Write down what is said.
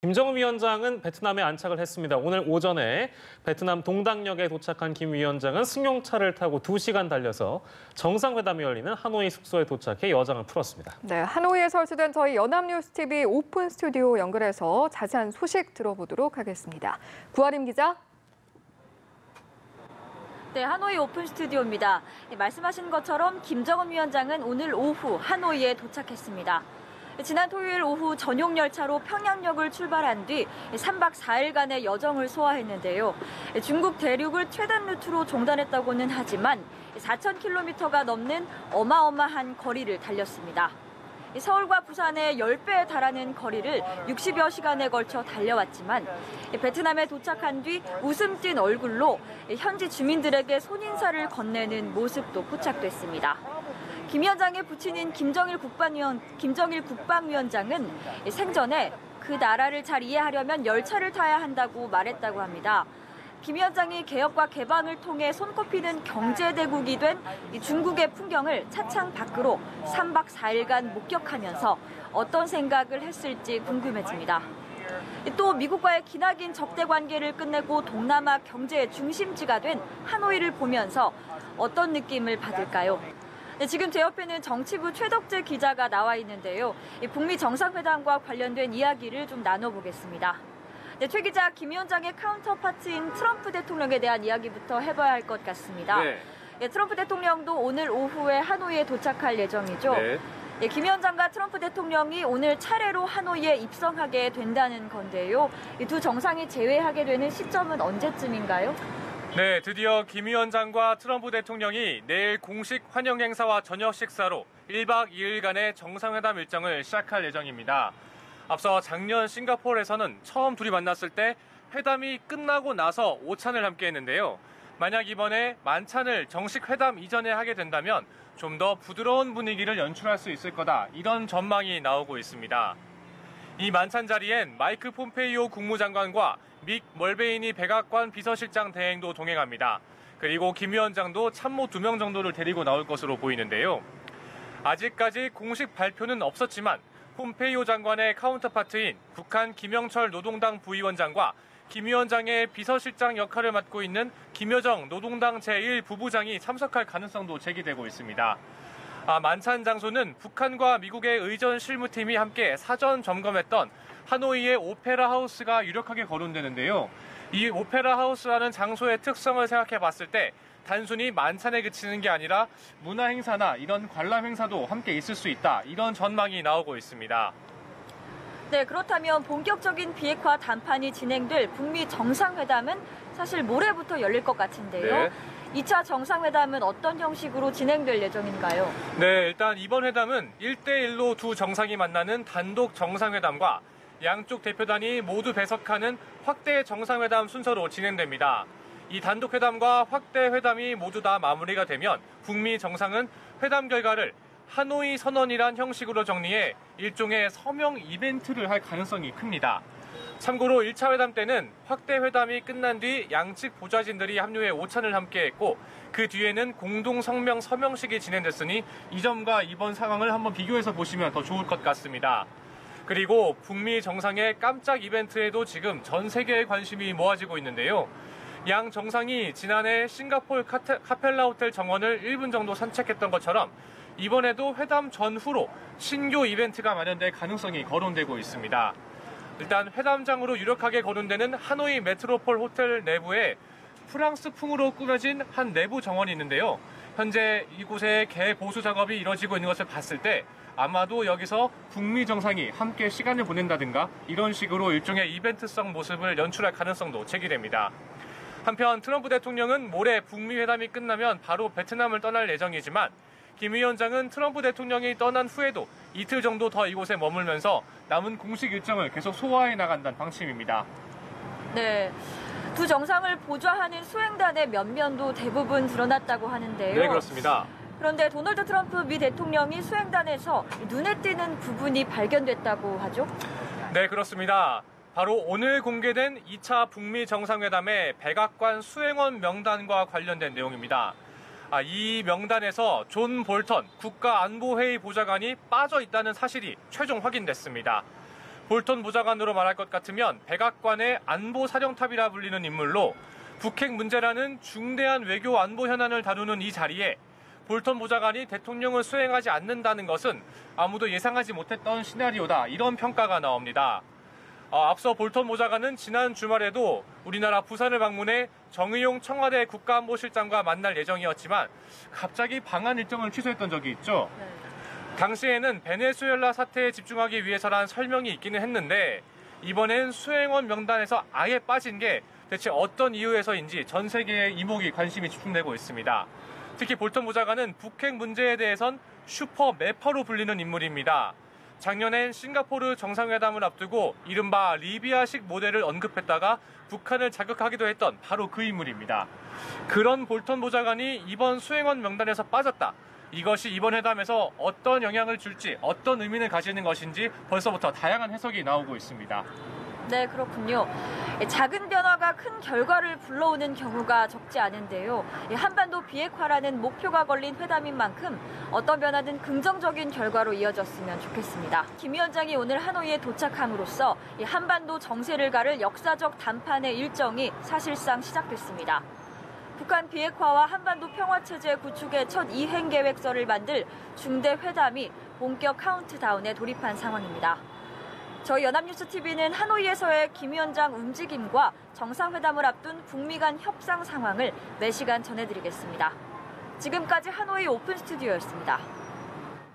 김정은 위원장은 베트남에 안착을 했습니다. 오늘 오전에 베트남 동당역에 도착한 김 위원장은 승용차를 타고 2시간 달려서 정상회담이 열리는 하노이 숙소에 도착해 여장을 풀었습니다. 네, 하노이에 설치된 저희 연합뉴스TV 오픈 스튜디오 연결해서 자세한 소식 들어보도록 하겠습니다. 구아림 기자. 네, 하노이 오픈 스튜디오입니다. 말씀하신 것처럼 김정은 위원장은 오늘 오후 하노이에 도착했습니다. 지난 토요일 오후 전용 열차로 평양역을 출발한 뒤 3박 4일간의 여정을 소화했는데요. 중국 대륙을 최단 루트로 종단했다고는 하지만 4,000km가 넘는 어마어마한 거리를 달렸습니다. 서울과 부산의 10배에 달하는 거리를 60여 시간에 걸쳐 달려왔지만 베트남에 도착한 뒤 웃음 띤 얼굴로 현지 주민들에게 손인사를 건네는 모습도 포착됐습니다. 김 위원장의 부친인 김정일 국방위원장은 생전에 그 나라를 잘 이해하려면 열차를 타야 한다고 말했다고 합니다. 김 위원장이 개혁과 개방을 통해 손꼽히는 경제대국이 된 중국의 풍경을 차창 밖으로 3박 4일간 목격하면서 어떤 생각을 했을지 궁금해집니다. 또 미국과의 기나긴 적대 관계를 끝내고 동남아 경제의 중심지가 된 하노이를 보면서 어떤 느낌을 받을까요? 네, 지금 제 옆에는 정치부 최덕재 기자가 나와 있는데요. 북미 정상회담과 관련된 이야기를 좀 나눠보겠습니다. 네, 최 기자, 김 위원장의 카운터파트인 트럼프 대통령에 대한 이야기부터 해봐야 할 것 같습니다. 네, 트럼프 대통령도 오늘 오후에 하노이에 도착할 예정이죠. 네, 김 위원장과 트럼프 대통령이 오늘 차례로 하노이에 입성하게 된다는 건데요. 이 두 정상이 재회하게 되는 시점은 언제쯤인가요? 네, 드디어 김 위원장과 트럼프 대통령이 내일 공식 환영 행사와 저녁 식사로 1박 2일간의 정상회담 일정을 시작할 예정입니다. 앞서 작년 싱가포르에서는 처음 둘이 만났을 때 회담이 끝나고 나서 오찬을 함께 했는데요. 만약 이번에 만찬을 정식 회담 이전에 하게 된다면 좀 더 부드러운 분위기를 연출할 수 있을 거다, 이런 전망이 나오고 있습니다. 이 만찬 자리엔 마이크 폼페이오 국무장관과 믹 멀베이니 백악관 비서실장 대행도 동행합니다. 그리고 김 위원장도 참모 2명 정도를 데리고 나올 것으로 보이는데요. 아직까지 공식 발표는 없었지만 폼페이오 장관의 카운터파트인 북한 김영철 노동당 부위원장과 김 위원장의 비서실장 역할을 맡고 있는 김여정 노동당 제1부부장이 참석할 가능성도 제기되고 있습니다. 만찬 장소는 북한과 미국의 의전 실무팀이 함께 사전 점검했던 하노이의 오페라 하우스가 유력하게 거론되는데요. 이 오페라 하우스라는 장소의 특성을 생각해 봤을 때 단순히 만찬에 그치는 게 아니라 문화 행사나 이런 관람 행사도 함께 있을 수 있다, 이런 전망이 나오고 있습니다. 네, 그렇다면 본격적인 비핵화談판이 진행될 북미 정상회담은 사실 모레부터 열릴 것 같은데요. 네. 2차 정상회담은 어떤 형식으로 진행될 예정인가요? 네, 일단 이번 회담은 1대1로 두 정상이 만나는 단독 정상회담과 양쪽 대표단이 모두 배석하는 확대 정상회담 순서로 진행됩니다. 이 단독 회담과 확대 회담이 모두 다 마무리가 되면 북미 정상은 회담 결과를 하노이 선언이란 형식으로 정리해 일종의 서명 이벤트를 할 가능성이 큽니다. 참고로 1차 회담 때는 확대 회담이 끝난 뒤 양측 보좌진들이 합류해 오찬을 함께했고 그 뒤에는 공동 성명 서명식이 진행됐으니 이 점과 이번 상황을 한번 비교해서 보시면 더 좋을 것 같습니다. 그리고 북미 정상의 깜짝 이벤트에도 지금 전 세계의 관심이 모아지고 있는데요. 양 정상이 지난해 싱가포르 카펠라 호텔 정원을 1분 정도 산책했던 것처럼 이번에도 회담 전후로 신규 이벤트가 마련될 가능성이 거론되고 있습니다. 일단 회담장으로 유력하게 거론되는 하노이 메트로폴 호텔 내부에 프랑스풍으로 꾸며진 한 내부 정원이 있는데요. 현재 이곳에 개보수 작업이 이뤄지고 있는 것을 봤을 때 아마도 여기서 북미 정상이 함께 시간을 보낸다든가 이런 식으로 일종의 이벤트성 모습을 연출할 가능성도 제기됩니다. 한편 트럼프 대통령은 모레 북미 회담이 끝나면 바로 베트남을 떠날 예정이지만 김 위원장은 트럼프 대통령이 떠난 후에도 이틀 정도 더 이곳에 머물면서 남은 공식 일정을 계속 소화해 나간다는 방침입니다. 네, 두 정상을 보좌하는 수행단의 면면도 대부분 드러났다고 하는데요. 네, 그렇습니다. 그런데 도널드 트럼프 미 대통령이 수행단에서 눈에 띄는 부분이 발견됐다고 하죠? 네, 그렇습니다. 바로 오늘 공개된 2차 북미 정상회담의 백악관 수행원 명단과 관련된 내용입니다. 이 명단에서 존 볼턴 국가안보회의 보좌관이 빠져 있다는 사실이 최종 확인됐습니다. 볼턴 보좌관으로 말할 것 같으면 백악관의 안보 사령탑이라 불리는 인물로 북핵 문제라는 중대한 외교 안보 현안을 다루는 이 자리에 볼턴 보좌관이 대통령을 수행하지 않는다는 것은 아무도 예상하지 못했던 시나리오다, 이런 평가가 나옵니다. 앞서 볼턴 보좌관은 지난 주말에도 우리나라 부산을 방문해 정의용 청와대 국가안보실장과 만날 예정이었지만 갑자기 방한 일정을 취소했던 적이 있죠. 당시에는 베네수엘라 사태에 집중하기 위해서란 설명이 있기는 했는데 이번엔 수행원 명단에서 아예 빠진 게 대체 어떤 이유에서인지 전 세계의 이목이 관심이 집중되고 있습니다. 특히 볼턴 보좌관은 북핵 문제에 대해선 슈퍼 매퍼로 불리는 인물입니다. 작년엔 싱가포르 정상회담을 앞두고 이른바 리비아식 모델을 언급했다가 북한을 자극하기도 했던 바로 그 인물입니다. 그런 볼턴 보좌관이 이번 수행원 명단에서 빠졌다. 이것이 이번 회담에서 어떤 영향을 줄지, 어떤 의미를 가지는 것인지 벌써부터 다양한 해석이 나오고 있습니다. 네, 그렇군요. 작은 변화가 큰 결과를 불러오는 경우가 적지 않은데요. 한반도 비핵화라는 목표가 걸린 회담인 만큼 어떤 변화든 긍정적인 결과로 이어졌으면 좋겠습니다. 김 위원장이 오늘 하노이에 도착함으로써 한반도 정세를 가를 역사적 담판의 일정이 사실상 시작됐습니다. 북한 비핵화와 한반도 평화체제 구축의 첫 이행 계획서를 만들 중대 회담이 본격 카운트다운에 돌입한 상황입니다. 저희 연합뉴스TV는 하노이에서의 김 위원장 움직임과 정상회담을 앞둔 북미 간 협상 상황을 매시간 전해드리겠습니다. 지금까지 하노이 오픈 스튜디오였습니다.